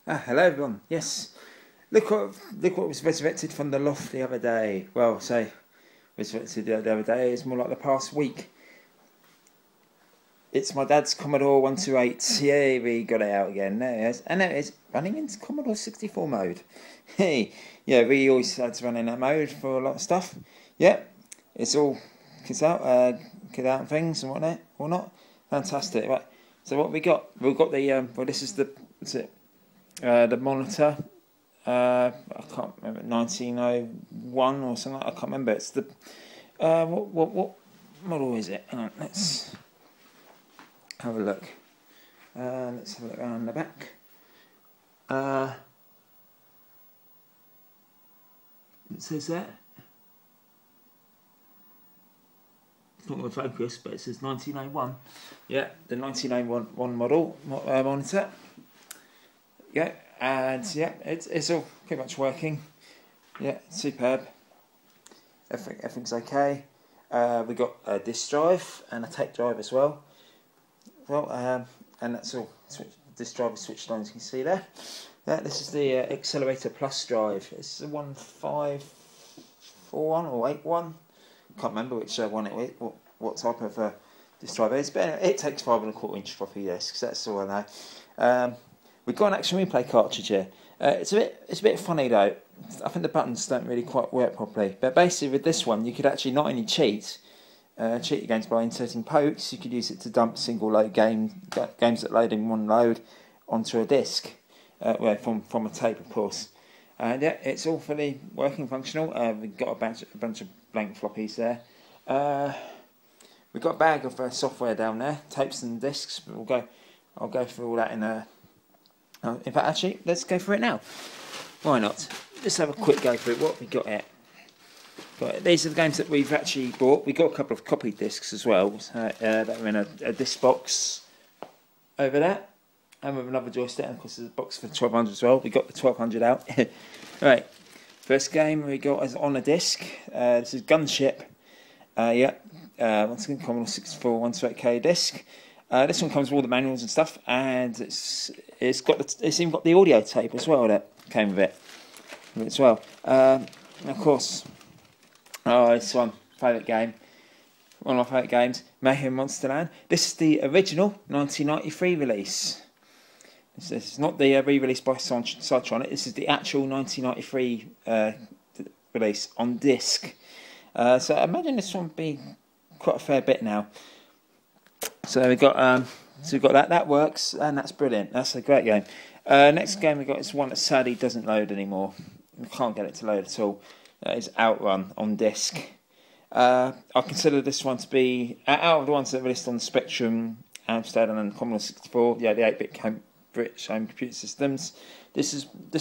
Hello everyone. Yes, look what was resurrected from the loft the other day. Well, say resurrected the other day. It's more like the past week. It's my dad's Commodore 128. Yeah, we got it out again. There it is, and there it is, running into Commodore 64 mode. Hey, yeah, we always had to run in that mode for a lot of stuff. Yeah, it's all kids out, and things and whatnot. Fantastic. Right. So what we got? We've got the well, this is the monitor. I can't remember, 1901 or something. I can't remember. It's the what model is it? Hang on, let's have a look. Let's have a look around the back. It says that. It's not going to focus, but it says 1901. Yeah, the 1901 model monitor. Yeah, and yeah, it's all pretty much working. Yeah, superb. Everything's okay. We got a disk drive and a tape drive as well. And that's all. Disk drive is switched on, as you can see there. Yeah, this is the Accelerator Plus drive. It's the 1541 or 81. Can't remember which one it is. What type of disk drive it is, but anyway, it takes 5¼ inch floppy disks. That's all I know. We've got an action replay cartridge here. It's a bit funny though. I think the buttons don't really quite work properly. But basically with this one, you could actually not only cheat your games by inserting pokes, you could use it to dump single load games that load in one load onto a disc, from a tape, of course. And yeah, it's all fully working, functional. We've got a bunch of blank floppies there. We've got a bag of software down there, tapes and discs. But I'll go through all that in a. In fact, actually, let's go for it now. Why not? Let's have a quick go through what we got here. These are the games that we've actually bought. We got a couple of copied discs as well that are in a disc box over there, and with another joystick. And of course, there's a box for 1200 as well. We got the 1200 out. Right, first game we got is on a disc. This is Gunship. Once again, Commodore 64 128K disc. This one comes with all the manuals and stuff, and it's even got the audio tape as well that came with it as well. And of course, this one, favourite game, one of my favourite games, Mayhem Monsterland. This is the original 1993 release. This is not the re-release by Cytronic. This is the actual 1993 release on disc. So I imagine this one will be quite a fair bit now. So we've got that. That works, and that's brilliant. That's a great game. Next game we got is one that sadly doesn't load anymore. We can't get it to load at all. That is Outrun on disc. I consider this one to be, out of the ones that are released on Spectrum, Amstrad, and Commodore 64. Yeah, the 8-bit British home computer systems. This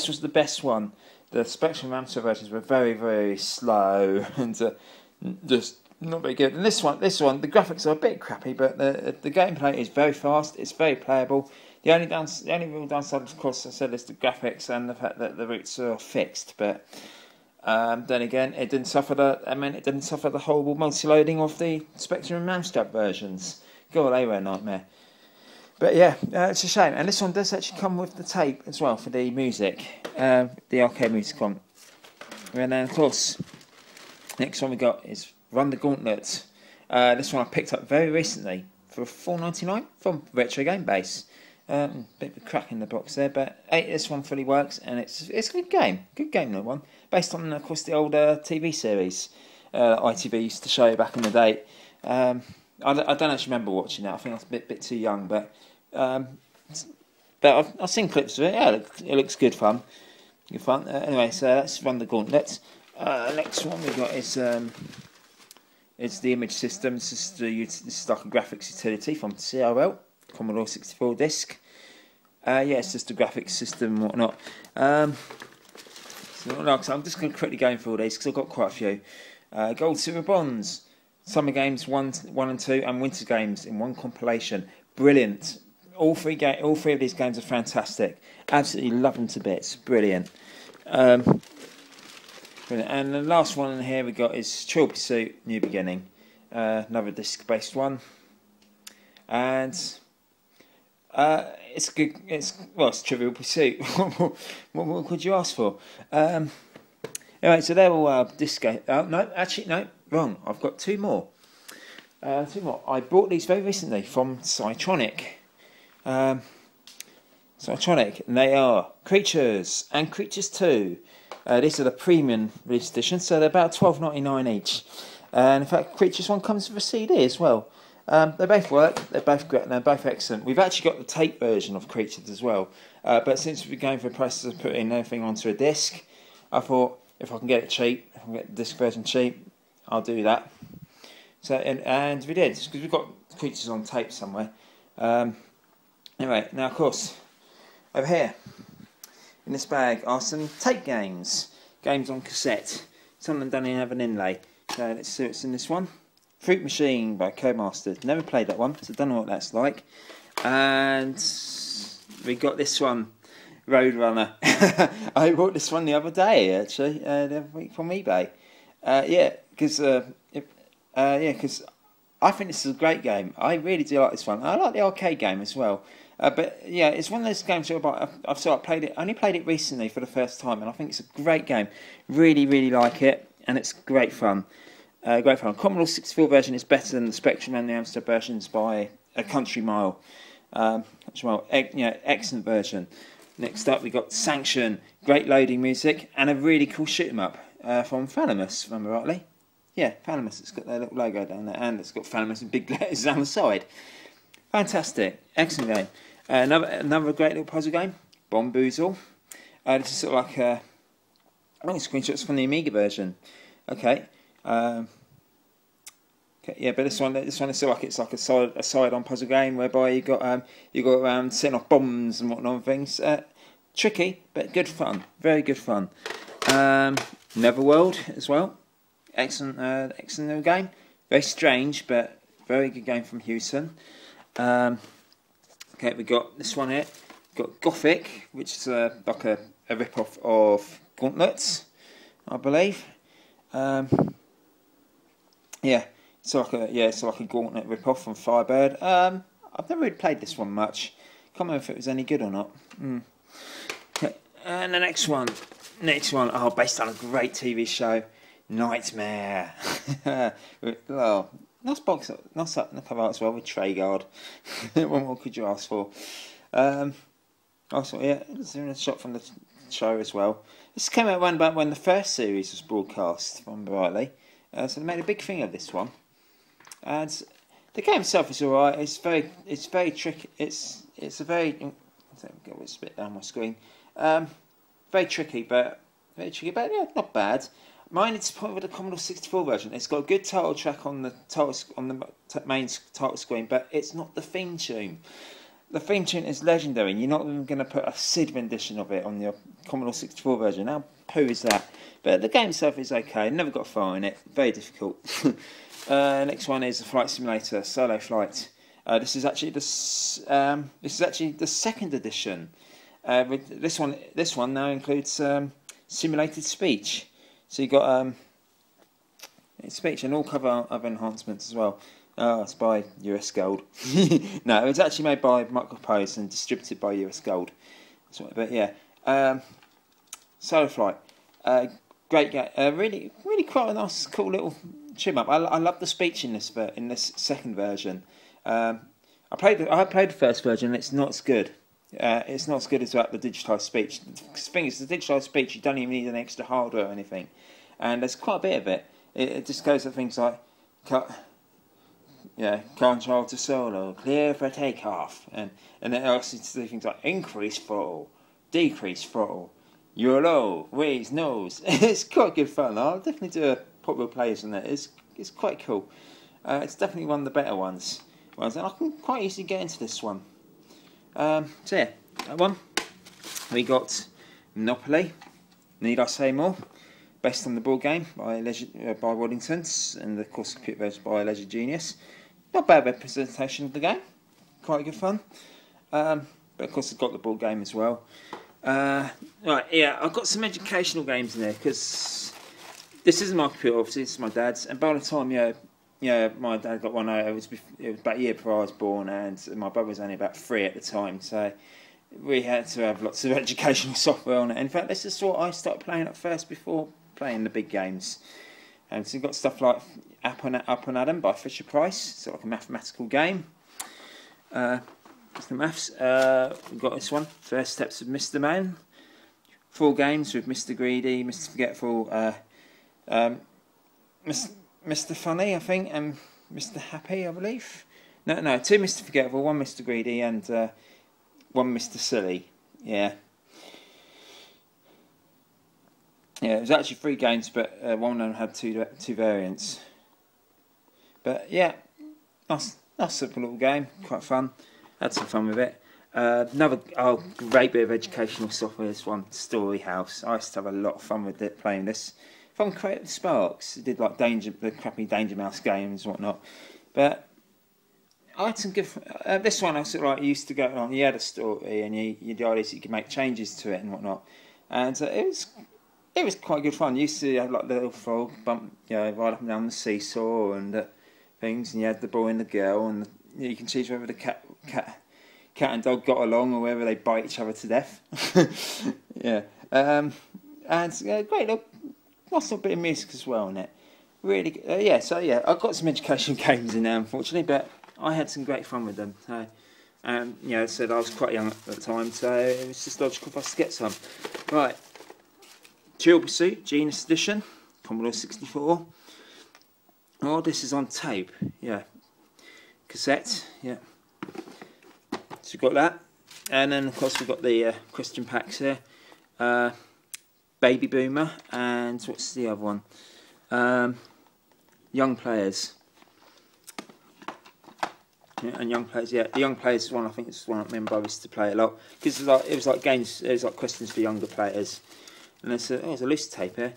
was the best one. The Spectrum and Amstrad versions were very, very slow and just not very good. And this one, the graphics are a bit crappy, but the gameplay is very fast. It's very playable. The only real downside, of course, I said, is the graphics and the fact that the roots are fixed. But then again, it didn't suffer the horrible multi-loading of the Spectrum and Amstrad versions. God, they were a nightmare. But yeah, it's a shame. And this one does actually come with the tape as well for the music, the arcade music on. And then, of course, next one we got is Run the Gauntlet. This one I picked up very recently for $4.99 from Retro Game Base. Bit of a crack in the box there, but hey, this one fully works, and it's a good game. Good game, that one. Based on, of course, the old TV series ITV used to show back in the day. I don't actually remember watching that. I think I was a bit too young, but I've seen clips of it. Yeah, it looks good fun. Good fun. Anyway, so let's Run the Gauntlet. Next one we got is the image system. This is like a graphics utility from CRL, Commodore 64 disc. It's just a graphics system and whatnot. So I'm just going to quickly go through all these because I've got quite a few. Gold, Silver, Bronze, Summer Games 1 and 2, and Winter Games in one compilation. Brilliant. All three of these games are fantastic. Absolutely love them to bits. Brilliant. And the last one in here we got is Trivial Pursuit, New Beginning. Another disc-based one. And It's good. It's Trivial Pursuit. What could you ask for? Anyway, so they're all disco. No, actually, no, wrong. I've got two more. I bought these very recently from Cytronic. Cytronic, and they are Creatures and Creatures 2. These are the premium release edition, so they're about $12.99 each. And in fact, Creatures 1 comes with a CD as well. They both work, they're both great, and they're both excellent. We've actually got the tape version of Creatures as well, but since we're going for the process of putting everything onto a disc, I thought if I can get it cheap, if I can get the disc version cheap, I'll do that. So and we did, because we've got Creatures on tape somewhere. Anyway, now of course, over here in this bag are some tape games on cassette. Some of them don't even have an inlay. So let's see what's in this one. Fruit Machine by Codemasters. Never played that one, so I don't know what that's like. And we got this one, Roadrunner. I bought this one the other day, actually, the other week from eBay. Because I think this is a great game. I really do like this one. I like the arcade game as well. But yeah, it's one of those games where I've played it. Only played it recently for the first time, and I think it's a great game. Really, really like it, and it's great fun. Great fun. Commodore 64 version is better than the Spectrum and the Amstrad versions by a country mile. Excellent version. Next up, we got Sanction, great loading music, and a really cool shoot 'em up from Thalamus, if I remember rightly. Yeah, Thalamus. It's got their little logo down there, and it's got Thalamus in big letters down the side. Fantastic, excellent game. Another great little puzzle game, Bomboozle. This is sort of like I think it's screenshots from the Amiga version. Okay. Yeah, but this one is sort of like it's like a side-on puzzle game whereby you got around setting off bombs and whatnot and things. Tricky but good fun, very good fun. Neverworld as well, excellent little game. Very strange but very good game from Houston. Okay, we got this one here. We've got Gothic, which is like a rip-off of Gauntlets, I believe. Yeah, it's like a Gauntlet rip-off from Firebird. I've never really played this one much. Can't remember if it was any good or not. Okay. And the next one, based on a great TV show, Nightmare. Well, nice box, nice up in the cover as well with Treyguard. What more could you ask for? Also, yeah, it's a shot from the show as well. This came out around about when the first series was broadcast, if I remember rightly. So they made a big thing of this one, and the game itself is alright. It's very tricky. It's a very get a bit down my screen. Very tricky, but yeah, not bad. Mine is point with the Commodore 64 version. It's got a good title track on the main title screen, but it's not the theme tune. The theme tune is legendary, and you're not even going to put a SID rendition of it on your Commodore 64 version. How poo is that? But the game itself is okay. Never got far in it. Very difficult. Next one is a flight simulator, Solo Flight. This is actually the second edition. This one now includes simulated speech. So you got speech and all cover other enhancements as well. It's by US Gold. No, it was actually made by Microprose and distributed by US Gold. But yeah, Solo Flight, great game. Really quite a nice, cool little trim up. I love the speech in this second version. I played the first version, and it's not as good. It's not as good as the digitised speech. The thing is, the digitised speech, you don't even need an extra hardware or anything, and there's quite a bit of it. It just goes to things like control to solo, clear for takeoff, and then also to do things like increase throttle, decrease throttle, you're low, raise nose. It's quite good fun. I'll definitely do a popular plays on that. It's quite cool. It's definitely one of the better ones, and I can quite easily get into this one. So yeah, that one. We got Monopoly, need I say more? Based on the board game by Waddingtons, and of course computer version by Leisure Genius. Not bad representation of the game, quite good fun. But of course I've got the board game as well. Right, yeah, I've got some educational games in there because this isn't my computer, obviously this is my dad's, and by the time yeah, my dad got one. It was about a year before I was born, and my brother was only about 3 at the time, so we had to have lots of educational software on it. In fact, this is what I started playing at first before playing the big games. And so you've got stuff like Up and Adam by Fisher Price, sort of like a mathematical game. The maths. We've got this one, First Steps of Mr. Man. 4 games with Mr. Greedy, Mr. Forgetful, Mr. Funny, I think, and Mr. Happy, I believe. No, 2 Mr. Forgetful, 1 Mr. Greedy, and 1 Mr. Silly. Yeah. Yeah, it was actually 3 games, but one of them had two variants. But yeah, nice simple little game, quite fun. Had some fun with it. Another great bit of educational software. This one, Story House. I used to have a lot of fun with it, playing this. From Creative Sparks, it did like the crappy Danger Mouse games and whatnot. But I had some good. This one I sort of like used to go on. You had a story, and you could make changes to it and whatnot. And it was quite good fun. You used to have like the little frog bump, ride up and down the seesaw and things, and you had the boy and the girl, and you can choose whether the cat and dog got along or whether they bite each other to death. Yeah, and great little, nice little bit of music as well in it. Really, I've got some education games in there, unfortunately, but I had some great fun with them. So, I said I was quite young at the time, so it was just logical for us to get some. Right, Trivial Pursuit, Genius Edition, Commodore 64. Oh, this is on tape, yeah. Cassette, yeah. So we've got that, and then of course we've got the question packs here. Baby Boomer, and what's the other one? Young Players. Yeah, and Young Players, yeah. The Young Players one, I think it's one I remember I used to play a lot, because it was like games, it was like questions for younger players. And there's a loose tape here.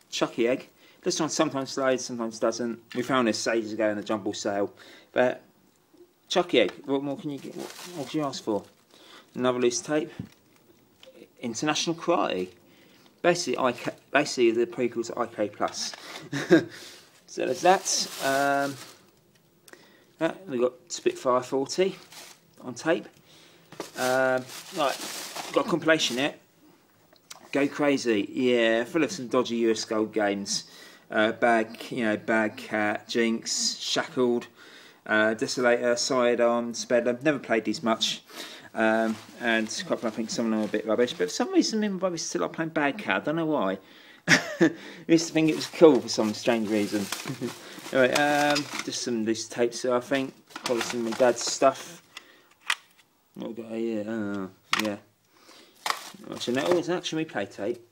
Chucky Egg. This one sometimes loads, sometimes doesn't. We found this ages ago in the jumble sale. But Chucky Egg, what more can you get? What could you ask for? Another loose tape. International Karate. Basically the prequel to IK Plus. So there's that. We've got Spitfire 40 on tape. Right, got a compilation here. Go Crazy, yeah, full of some dodgy US Gold games. Bad Cat, Jinx, Shackled, Desolator, Sidearm, Spedler. Never played these much, and quite I think some of them are a bit rubbish. But for some reason, me and my brother still like playing Bad Cat. I don't know why. We used to think it was cool for some strange reason. Anyway, just some of these tapes here, I think. Probably some of my dad's stuff. What we got here? Yeah. Watching that. Oh, it's an action replay tape.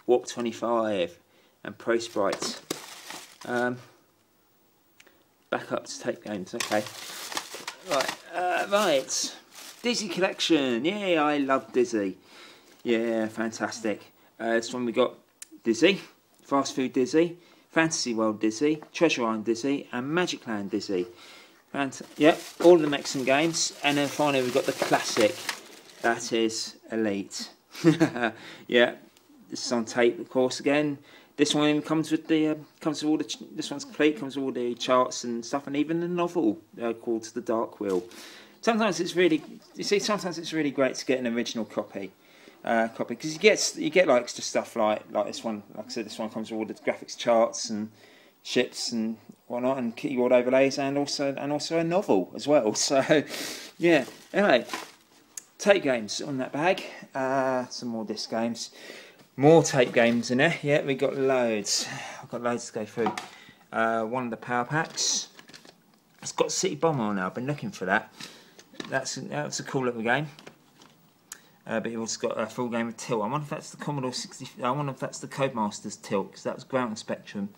Warp 25 and Pro Sprites. Back up to tape games. Okay. Right. Dizzy Collection. Yeah, I love Dizzy. Yeah, fantastic. This one we got Dizzy, Fast Food Dizzy, Fantasy World Dizzy, Treasure Island Dizzy, and Magic Land Dizzy. Yeah, all of the Mexican games, and then finally we've got the classic. That is Elite. Yeah, this is on tape, of course. Again, this one comes with all the. This one's complete. Comes with all the charts and stuff, and even the novel called The Dark Wheel. Sometimes it's really, sometimes it's really great to get an original copy. Because you get like extra stuff like this one. Like I said, this one comes with all the graphics charts and ships and whatnot, and keyboard overlays, and also a novel as well. So yeah. Anyway, tape games on that bag. Some more disc games, more tape games in there. Yeah, we got loads. I've got loads to go through. One of the power packs. It's got City Bomber on there. I've been looking for that. That's a cool little game. But you've also got a full game of Tilt. I wonder if that's the Commodore 60. I wonder if that's the Codemasters Tilt, because that was Ground and Spectrum.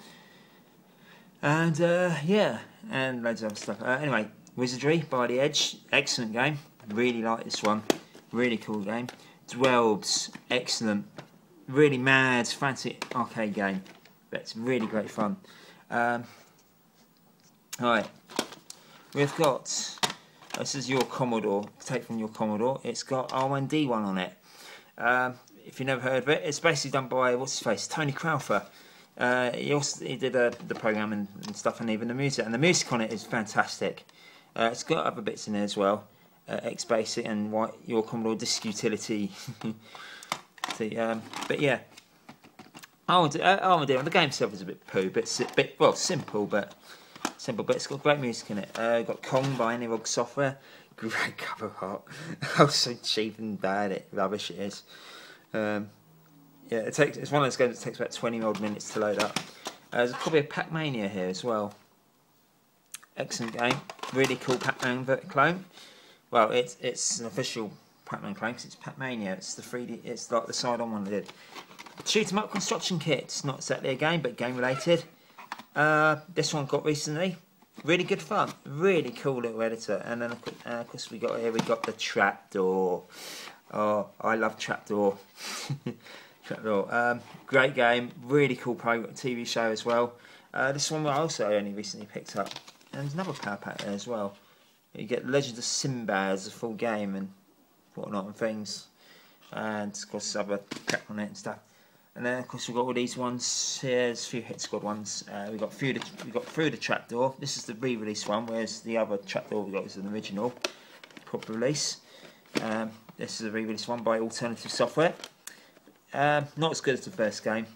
And yeah, and loads of other stuff. Anyway, Wizardry by the Edge, excellent game. Really like this one. Really cool game. Dwelbs, excellent. Really mad, fancy arcade game. But it's really great fun. Alright, we've got. This is your Commodore, take from your Commodore. It's got R1D1 on it. If you've never heard of it, it's basically done by, what's his face, Tony Crowther. He did the programming and stuff, and even the music. And the music on it is fantastic. It's got other bits in there as well, X-Basic and your Commodore Disk Utility. But yeah, the game itself is a bit poo, but simple, but it's got great music in it. Got Kong by Analog Software. Great cover art. How so cheap and bad rubbish it is. Yeah, it's one of those games that takes about 20 odd minutes to load up. There's probably a Pac-Mania here as well. Excellent game. Really cool Pac-Man clone. Well, it's an official Pac-Man clone because it's Pac-Mania. It's the 3D. It's like the side-on one they did. Shoot 'em up construction kit. It's not exactly a game, but game related. This one got recently. Really good fun. Really cool little editor. And then of course we got the trapdoor. Oh, I love trapdoor. Trapdoor. Great game. Really cool TV show as well. This one I also only recently picked up. And there's another power pack there as well. You get Legend of Sinbad as a full game and whatnot and things. And of course other crap on it and stuff. And then of course we've got all these ones here. There's a few Hit Squad ones. We got Through the Trapdoor. This is the re-release one, whereas the other Trapdoor we got is an original proper release. This is a re-release one by Alternative Software. Not as good as the first game.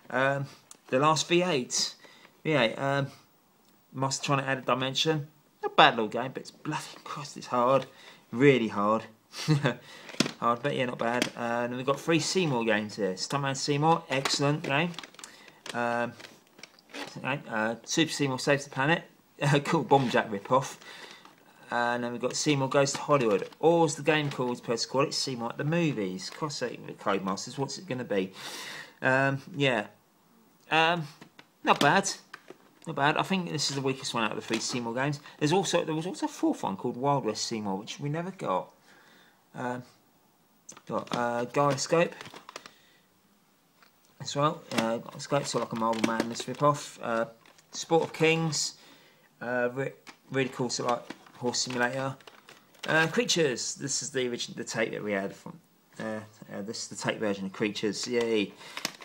The Last V8. Must trying to add a dimension. Not a bad little game, but it's bloody Christ, it's hard. Really hard. Hard, but yeah, not bad. And we've got 3 Seymour games here. Stuntman Seymour, excellent game. Super Seymour Saves the Planet, cool Bomb Jack rip-off. And then we've got Seymour Goes to Hollywood. Or as the game calls, per call it, Seymour at the Movies. Cross-sake with Codemasters, what's it going to be? Not bad. Not bad. I think this is the weakest one out of the 3 Seymour games. There was also a 4th one called Wild West Seymour, which we never got. Got Gyroscope as well. Gyroscope, sort of like a Marble Madness rip-off. Sport of Kings, really cool, sort of like horse simulator. Creatures. This is the tape that we had from. This is the tape version of Creatures. Yay!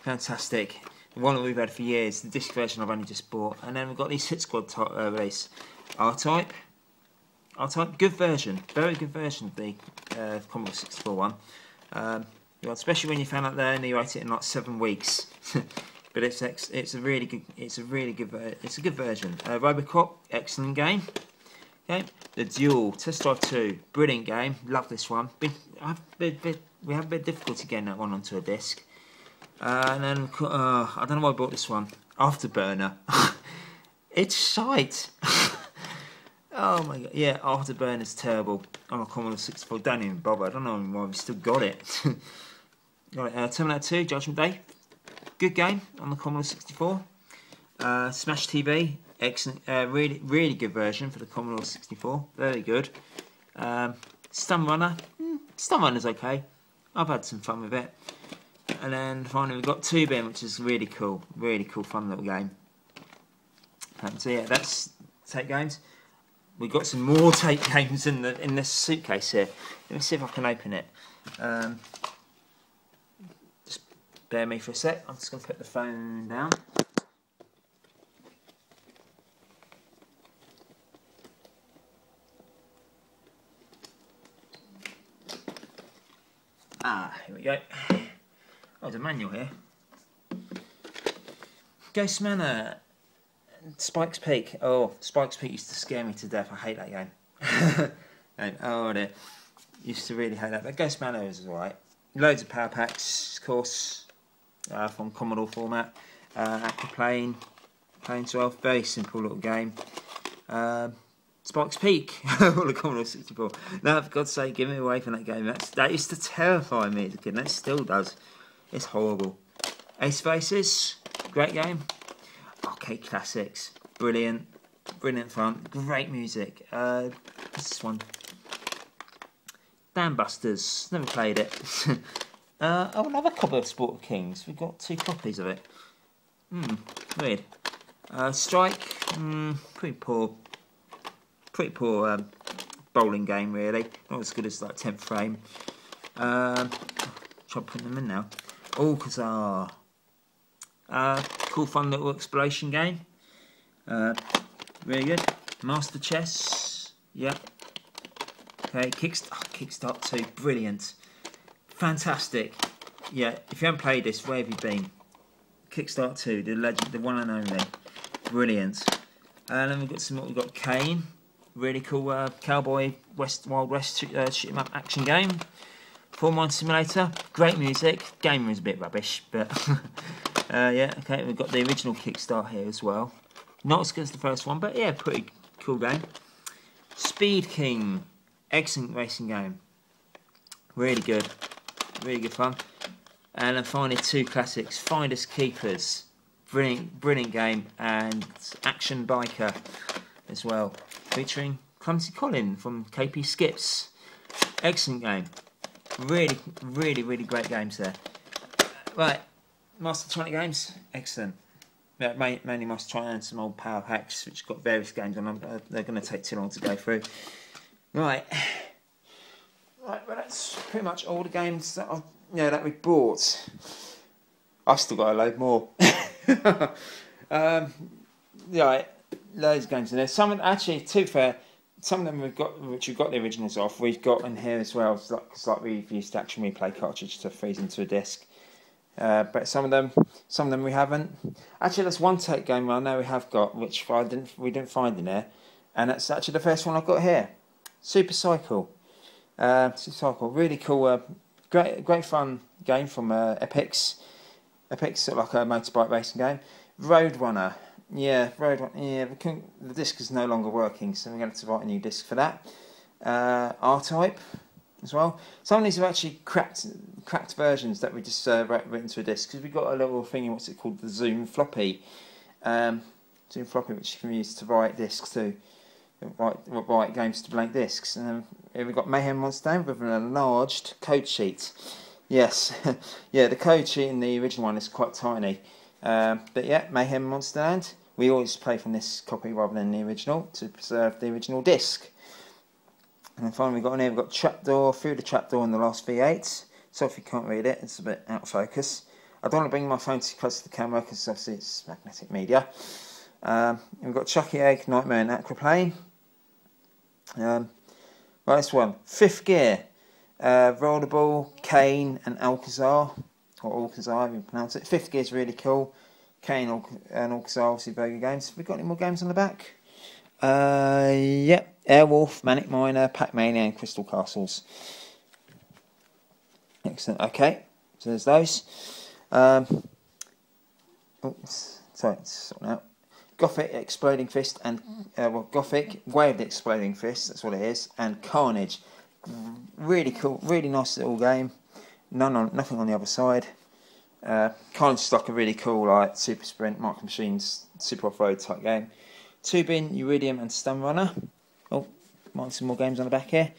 Fantastic. The one that we've had for years. The disc version I've only just bought. And then we've got these Hit Squad release. R-Type, good version, very good version of the Commodore 64 one. Especially when you found out they only wrote it in like 7 weeks. But it's a good version. Robocop, excellent game. Okay. The Duel, Test Drive 2, brilliant game. Love this one. We have a bit of difficulty getting that one onto a disc. And then I don't know why I bought this one. Afterburner. It's shite. Oh my god, yeah, Afterburner's terrible on a Commodore 64. Don't even bother. I don't know why we still got it. Right, Terminator 2, Judgment Day. Good game on the Commodore 64. Smash TV, excellent, really good version for the Commodore 64. Very good. Stun Runner, Stun Runner's okay. I've had some fun with it. And then finally we've got 2-Bin, which is really cool, fun little game. So yeah, that's tape games. We've got some more tape games in this suitcase here. Let me see if I can open it. Just bear me for a sec. I'm just going to put the phone down. Here we go. Oh, there's a manual here. Ghost Manor. Spike's Peak. Oh, Spike's Peak used to scare me to death. I hate that game. Oh dear. Used to really hate that. But Ghost Manor is alright. Loads of power packs, of course, from Commodore format. Active Plane 12. Very simple little game. Spike's Peak. All the Commodore 64. No, for God's sake, give me away from that game. That used to terrify me as a kid. And that still does. It's horrible. Ace Faces. Great game. Arcade classics, brilliant fun, great music. This one, Dam Busters, never played it. Another copy of Sport of Kings. We've got 2 copies of it. Weird. Strike, pretty poor bowling game really. Not as good as like 10th Frame. Try putting them in now. Oh, Kazaa. Cool, fun little exploration game. Very good. Master Chess. Yep. Okay, Kickstart 2. Brilliant. Fantastic. Yeah, if you haven't played this, where have you been? Kickstart 2, the legend, the one and only. Brilliant. And then we've got Kane. Really cool cowboy Wild West shoot 'em up action game. Full Mine Simulator. Great music. Game was a bit rubbish, but yeah. Okay, we've got the original Kickstart here as well. Not as good as the first one, but yeah, pretty cool game. Speed King. Excellent racing game. Really good fun. And then finally 2 classics, Finders Keepers. Brilliant game, and Action Biker as well, featuring Clumsy Colin from KP Skips. Excellent game. Really great games there. Right, Master 20 games, excellent. Yeah, mainly Master 20 and some old power packs which got various games on them, but they're going to take too long to go through. Right, well that's pretty much all the games that we bought. I've still got a load more. Yeah, loads of games in there. Some actually, to be fair, some of them which we've got the originals off, we've got in here as well. It's like we've used Action Replay cartridge to freeze into a disc. But some of them we haven't. Actually, there's one take game I know we have got, which we didn't find in there, and that's actually the first one I've got here. Super Cycle. Really cool, great fun game from Epix. Epix, sort of like a motorbike racing game. Roadrunner. Yeah, the disc is no longer working, so we're going to have to write a new disc for that. R-Type as well. Some of these are actually cracked versions that we just written to a disc, because we've got a little thing, what's it called, the Zoom floppy. Which you can use to write discs to, write games to blank discs. And here we've got Mayhem Monster with an enlarged code sheet. Yes, yeah, the code sheet in the original one is quite tiny. But yeah, Mayhem Monster Land. We always play from this copy rather than the original to preserve the original disc. And then finally we've got on here, we've got Trapdoor, Through the Trapdoor in the Last V8. So if you can't read it, it's a bit out of focus. I don't want to bring my phone too close to the camera because obviously it's magnetic media. And we've got Chucky Egg, Nightmare and Aquaplane. Right, this one, Fifth Gear. Rollerball, Kane and Alcazar, or Alcazar if you pronounce it. Fifth Gear is really cool. Kane and Alcazar, obviously very good games. Have we got any more games on the back? Yep. Airwolf, Manic Miner, Pac-Mania and Crystal Castles. Excellent. Okay, so there's those. Sorry, sorting out. Gothic Exploding Fist and Gothic Way of the Exploding Fist. That's what it is. And Carnage. Really cool, really nice little game. Nothing on the other side. Carnage is like a really cool, like Super Sprint, Micro Machines, Super Off-Road type game. 2-Bin, Uridium and Stun Runner. Oh, might have some more games on the back here.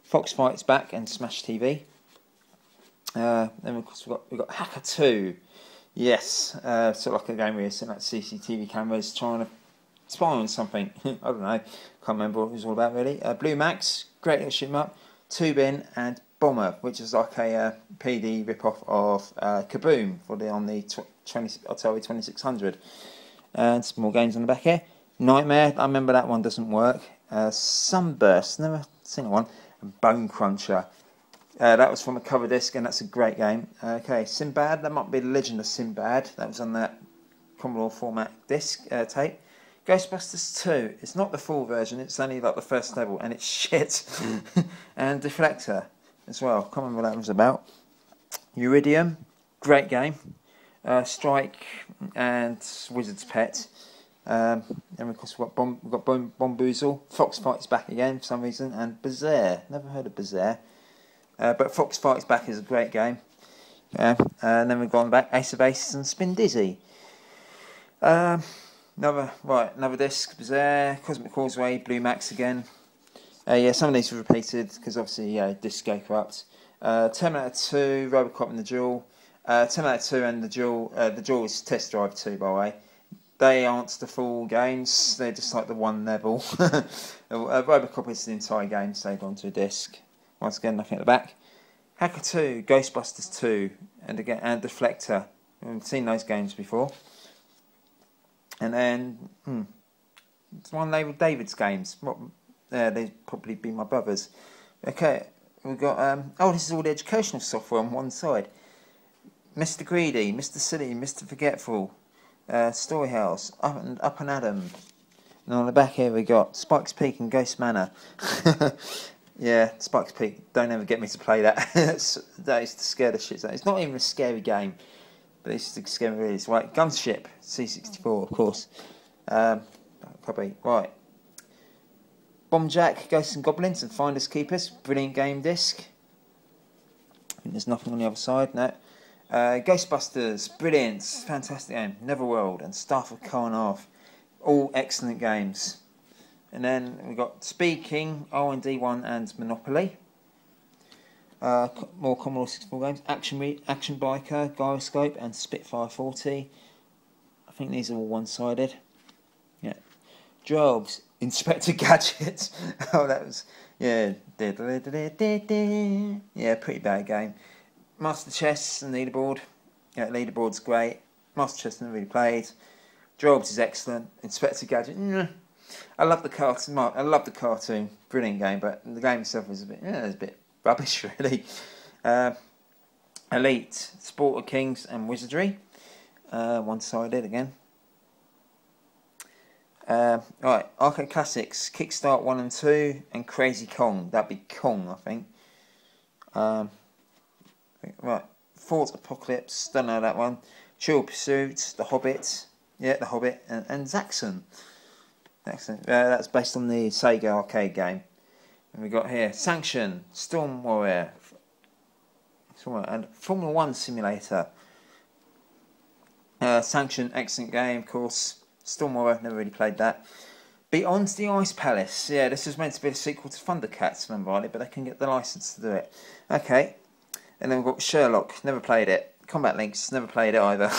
Fox Fights Back and Smash TV. Then of course we've got Hacker 2. Yes, sort of like a game where you're setting up CCTV cameras trying to spy on something. I don't know, can't remember what it was all about really. Blue Max, great little shoot 'em up. 2-Bin and Bomber, which is like a PD rip-off of Kaboom on the Atari 2600. And some more games on the back here. Nightmare, I remember that one doesn't work. Sunburst, never seen that one. And Bone Cruncher. That was from a cover disc, and that's a great game. Okay, Sinbad, that might be the Legend of Sinbad. That was on that Commodore format disc tape. Ghostbusters 2, it's not the full version, it's only like the first level, and it's shit. And Deflector as well, can't remember what that was about. Uridium, great game. Strike and Wizard's Pet. And of course we've got Bomboozle, Fox Fights Back again for some reason, and Bazaar, never heard of Bazaar. But Fox Fights Back is a great game. And then we've gone back, Ace of Aces and Spin Dizzy. Another disc, Bazaar, Cosmic Causeway, Blue Max again. Yeah, some of these were repeated because obviously discs go corrupt. Terminator 2, Robocop and the Duel. Terminator 2 and the Duel is Test Drive 2 by the way. They aren't the full games, they're just like the one level. Robocop is the entire game saved onto a disc. Once again, nothing at the back. Hacker 2, Ghostbusters 2, and Deflector. We've seen those games before. And then it's one labelled David's Games. They'd probably be my brother's. Okay, we've got oh, this is all the educational software on one side. Mr. Greedy, Mr. Silly, Mr. Forgetful, Story House, Up and Adam. And on the back here we got Spike's Peak and Ghost Manor. Yeah, Spike's Peak. Don't ever get me to play that. That is to scare the shit out. It's not even a scary game, but it's just scary really. Right, Gunship C64, of course. Probably right. Bomb Jack, Ghosts and Goblins and Finders Keepers. Brilliant game disc. I think there's nothing on the other side. No. Ghostbusters, brilliant, fantastic game. Neverworld and Staff of Karnov, all excellent games. And then we got Speed King, R&D1 and Monopoly. More Commodore 64 games. Action Biker, Gyroscope and Spitfire 40. I think these are all one-sided. Yeah. Drogs, Inspector Gadget. Oh, that was, yeah. Yeah, pretty bad game. Master Chess and Leaderboard. Yeah, Leaderboard's great. Master Chess never really played. Drogs is excellent. Inspector Gadget. I love the cartoon. I love the cartoon. Brilliant game, but the game itself was a bit rubbish, really. Elite, Sport of Kings and Wizardry. One-sided again. Right, Arcade Classics, Kickstart 1 and 2, and Crazy Kong. That'd be Kong, I think. Right, Fort Apocalypse, don't know that one. Trivial Pursuit, The Hobbit, yeah, The Hobbit, and Zaxxon. That's based on the Sega arcade game. And we got here Sanction, Storm Warrior, and Formula 1 Simulator. Sanction, excellent game, of course. Storm Warrior, never really played that. Beyond the Ice Palace, yeah, this was meant to be a sequel to Thundercats, remember rightly, but they can get the license to do it. Okay. And then we've got Sherlock, never played it. Combat Links, never played it either.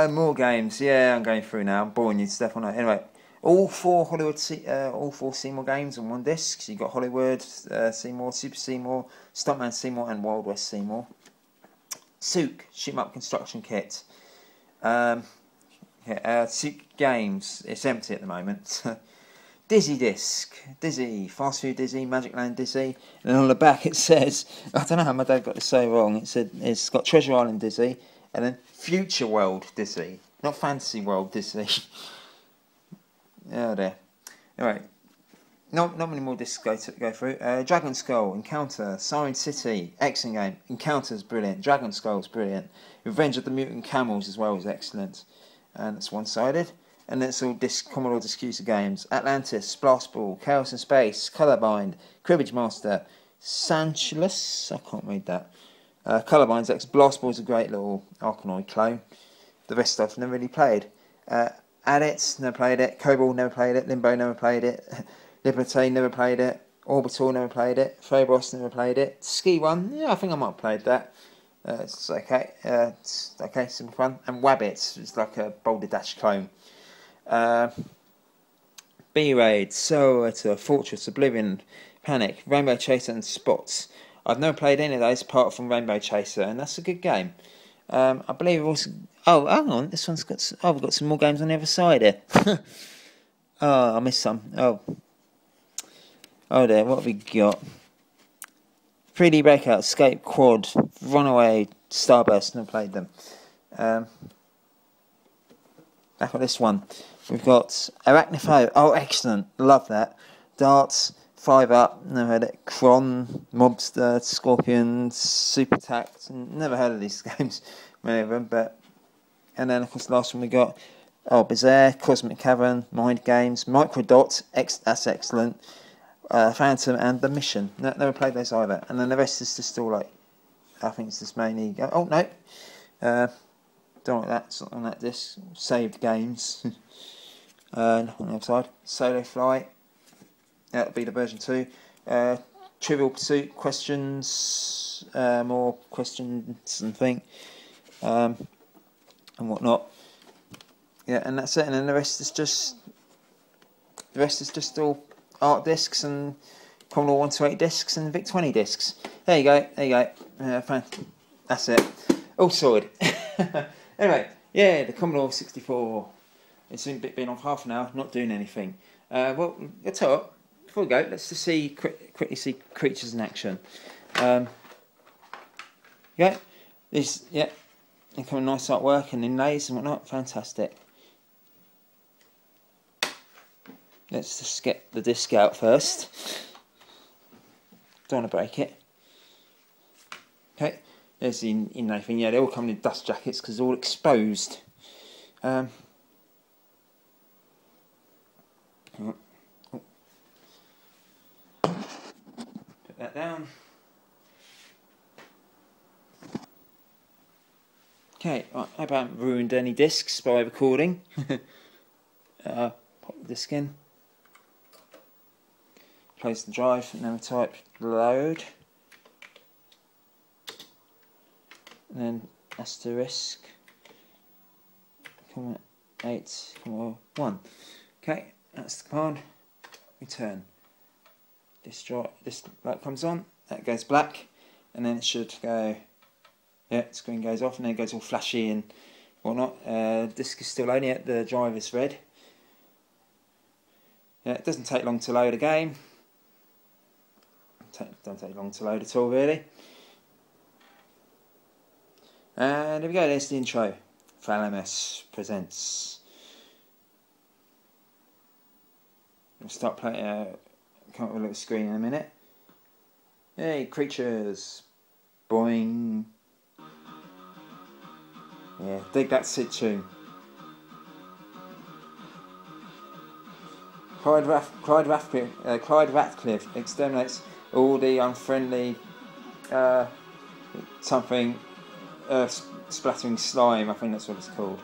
More games, yeah, I'm going through now. I'm boring you to death on that. Anyway, all four Seymour games on one disc. So you've got Hollywood, Seymour, Super Seymour, Stuntman Seymour, and Wild West Seymour. Souk, Shoot 'em Up Construction Kit. Souk Games, it's empty at the moment. Dizzy disc, Dizzy, Fast Food Dizzy, Magic Land Dizzy, and on the back it says, I don't know how my dad got this so wrong, it said it's got Treasure Island Dizzy, and then Future World Dizzy, not Fantasy World Dizzy. Oh dear. Alright, not many more discs to go through. Dragon Skull, Encounter, Siren City, excellent game. Encounter's brilliant, Dragon Skull's brilliant. Revenge of the Mutant Camels as well is excellent, and it's one-sided. And it's all Commodore Disc games. Atlantis, Blast Ball, Chaos in Space, Colorbind, Cribbage Master, Sanchelus, I can't read that. Colorbind's X, Blast Ball's a great little Arkanoid clone. The rest I've never really played. Adits, never played it. Cobalt, never played it. Limbo, never played it. Liberté, never played it. Orbital, never played it. Phobos, never played it. Ski One, yeah, I think I might have played that. It's okay. It's okay, simple fun. And Wabbit, it's like a Boulder Dash clone. B-Raid, Soul Fortress, Oblivion, Panic, Rainbow Chaser and Spots. I've never played any of those apart from Rainbow Chaser, and that's a good game. I believe also... Oh, hang on, this one's got... Oh, we've got some more games on the other side here. Oh, I missed some. Oh there, what have we got? 3D Breakout, Escape, Quad, Runaway, Starburst, never played them. Back on this one. We've got Arachnophobia. Oh, excellent. Love that. Darts, 5 Up. Never heard it. Cron, Mobster, Scorpions, Super Tact. Never heard of these games. Many of them. But, and then, of course, the last one we got. Oh, Bizarre, Cosmic Cavern, Mind Games, Microdot. That's excellent. Phantom and The Mission. Never played those either. And then the rest is just all like... I think it's just mainly... Oh, no. Don't like that. It's not on that disc. Saved games. On the other side, Solo Flight. That'll be the version 2. Trivial Pursuit, questions, more questions and thing, and whatnot. Yeah, and that's it. And then the rest is just all art discs and Commodore 128 discs and VIC 20 discs. There you go. There you go. Fine. That's it. All sorted. Anyway, yeah, the Commodore 64. It's been off half an hour, not doing anything. Well, I'll tell you what, before we go, let's just see quickly see creatures in action. Yeah, this yeah, they come in nice artwork and inlays and whatnot. Fantastic. Let's just get the disc out first. Don't want to break it. Okay, there's the inlay thing. Yeah, they all come in dust jackets because they're all exposed. Put that down. Okay, right, I haven't ruined any discs by recording. Pop the disc in. Close the drive and then we type load. And then asterisk. 8,1. Okay, that's the command. Return. This light comes on, that goes black, and then it should go. Yeah, screen goes off, and then it goes all flashy and whatnot. Disk is still loading it. The drive is red. Yeah, it doesn't take long to load a game. Don't take long to load at all, really. And there we go. There's the intro. FLMS presents. We'll start playing. Come up with a little screen in a minute. Hey, creatures. Boing. Yeah, dig that sit tune. Clyde Ratcliffe exterminates all the unfriendly something splattering slime. I think that's what it's called.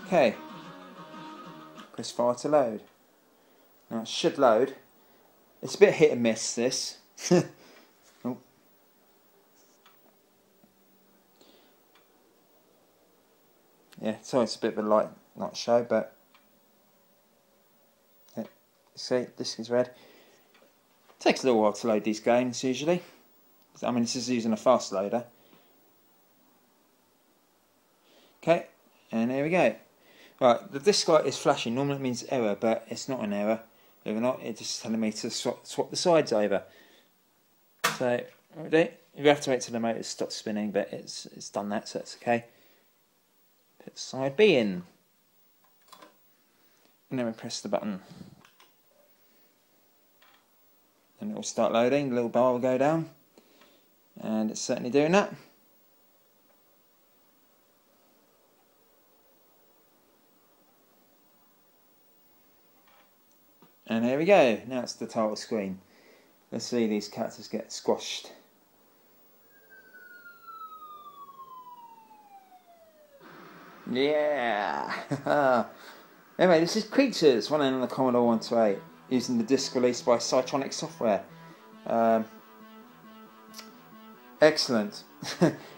Okay. Press fire to load. Now it should load. It's a bit hit and miss, this. Oh. Yeah, so it's a bit of a light show, but yeah, see, this is red. Takes a little while to load these games usually. I mean, this is using a fast loader. Okay, and here we go. Right, the disc light is flashing. Normally it means error, but it's not an error. Believe it or not, it's just telling me to swap the sides over. So, you have to wait till the motor stops spinning, but it's done that, so that's okay. Put side B in. And then we press the button. And it will start loading, the little bar will go down. And it's certainly doing that. And here we go, now it's the title screen. Let's see these characters get squashed. Yeah! Anyway, this is Creatures, running on the Commodore 128, using the disc released by Cytronic Software. Excellent.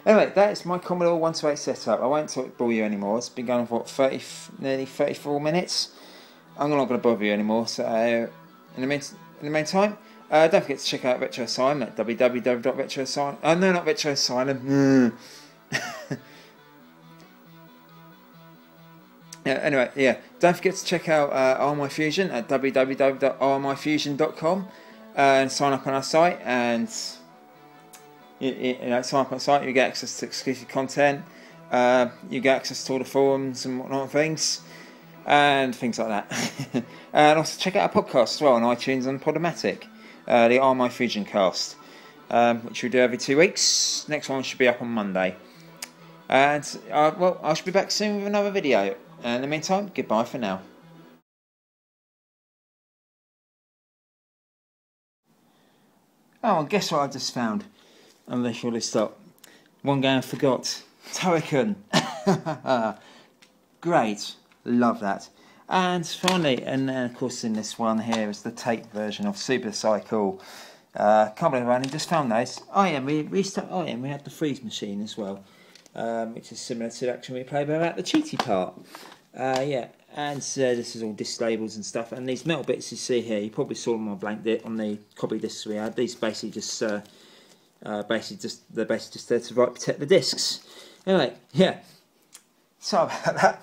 Anyway, that is my Commodore 128 setup. I won't bore you anymore. It's been going for what, nearly 34 minutes. I'm not going to bother you anymore. So, in the meantime, don't forget to check out Retro Asylum at www.retroasylum. Oh no, not Retro Asylum. Yeah, anyway, yeah. Don't forget to check out RMI Fusion at www.rmifusion.com and sign up on our site. And you know, sign up on the site. You get access to exclusive content. You get access to all the forums and whatnot things. And things like that. And also check out our podcast as well on iTunes and Podomatic, the RMI Fusion cast, which we do every 2 weeks. Next one should be up on Monday. And well, I should be back soon with another video. And in the meantime, goodbye for now. Oh, and guess what I just found? Unless you'll stop. One game I forgot. Turrican. Great. Love that. And finally, and of course in this one here is the tape version of Super Cycle. Can't believe I only just found those. Oh yeah, we had the freeze machine as well, which is similar to the action we played about the cheaty part. Yeah, and this is all disc labels and stuff. And these metal bits you see here, you probably saw them on blank on the copy discs we had. These basically just they're basically just there to protect the discs. Anyway, yeah. Sorry about that.